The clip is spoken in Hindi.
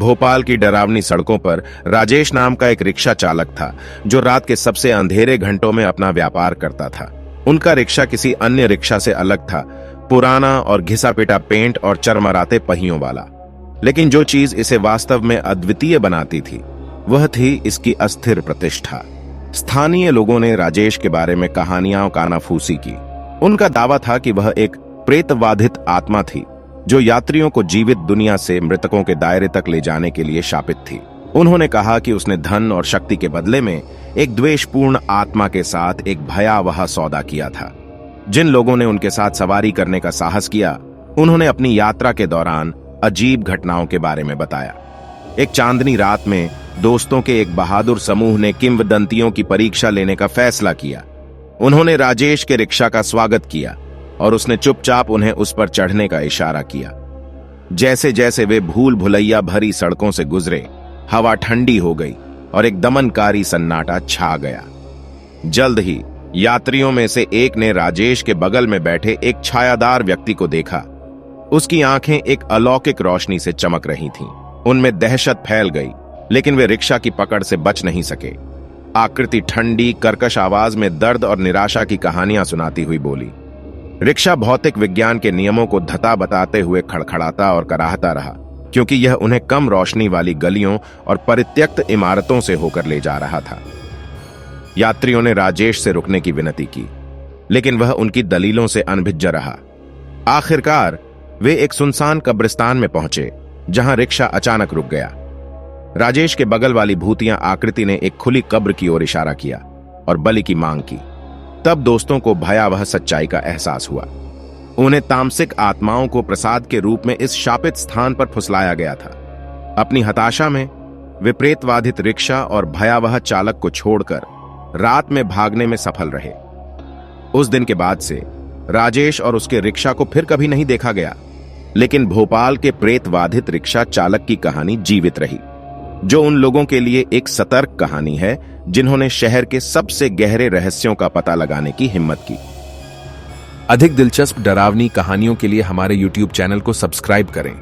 भोपाल की डरावनी सड़कों पर राजेश नाम का एक रिक्शा चालक था जो रात के सबसे अंधेरे घंटों में अपना व्यापार करता था। उनका रिक्शा किसी अन्य रिक्शा से अलग था, पुराना और घिसा पिटा पेंट और चरमराते पहियों वाला। लेकिन जो चीज इसे वास्तव में अद्वितीय बनाती थी वह थी इसकी अस्थिर प्रतिष्ठा। स्थानीय लोगों ने राजेश के बारे में कहानियां कानाफूसी की। उनका दावा था कि वह एक प्रेतवाधित आत्मा थी जो यात्रियों को जीवित दुनिया से मृतकों के दायरे तक ले जाने के लिए शापित थी। उन्होंने कहा कि उसने धन और शक्ति के बदले में एक द्वेषपूर्ण आत्मा के साथ एक भयावह सौदा किया था। जिन लोगों ने उनके साथ सवारी करने का साहस किया उन्होंने अपनी यात्रा के दौरान अजीब घटनाओं के बारे में बताया। एक चांदनी रात में दोस्तों के एक बहादुर समूह ने किंवदंतियों की परीक्षा लेने का फैसला किया। उन्होंने राजेश के रिक्शा का स्वागत किया और उसने चुपचाप उन्हें उस पर चढ़ने का इशारा किया। जैसे जैसे वे भूल भुलैया भरी सड़कों से गुजरे, हवा ठंडी हो गई और एक दमनकारी सन्नाटा छा गया। जल्द ही यात्रियों में से एक ने राजेश के बगल में बैठे एक छायादार व्यक्ति को देखा। उसकी आंखें एक अलौकिक रोशनी से चमक रही थीं। उनमें दहशत फैल गई, लेकिन वे रिक्शा की पकड़ से बच नहीं सके। आकृति ठंडी कर्कश आवाज में दर्द और निराशा की कहानियां सुनाती हुई बोली। रिक्शा भौतिक विज्ञान के नियमों को धता बताते हुए खड़खड़ाता और कराहता रहा, क्योंकि यह उन्हें कम रोशनी वाली गलियों और परित्यक्त इमारतों से होकर ले जा रहा था। यात्रियों ने राजेश से रुकने की विनती की, लेकिन वह उनकी दलीलों से अनभिज्जा रहा। आखिरकार वे एक सुनसान कब्रिस्तान में पहुंचे, जहां रिक्शा अचानक रुक गया। राजेश के बगल वाली भूतिया आकृति ने एक खुली कब्र की ओर इशारा किया और बलि की मांग की। तब दोस्तों को भयावह सच्चाई का एहसास हुआ। उन्हें तामसिक आत्माओं को प्रसाद के रूप में इस शापित स्थान पर फुसलाया गया था। अपनी हताशा में वे प्रेतवाधित रिक्शा और भयावह चालक को छोड़कर रात में भागने में सफल रहे। उस दिन के बाद से राजेश और उसके रिक्शा को फिर कभी नहीं देखा गया, लेकिन भोपाल के प्रेतवाधित रिक्शा चालक की कहानी जीवित रही, जो उन लोगों के लिए एक सतर्क कहानी है जिन्होंने शहर के सबसे गहरे रहस्यों का पता लगाने की हिम्मत की। अधिक दिलचस्प डरावनी कहानियों के लिए हमारे YouTube चैनल को सब्सक्राइब करें।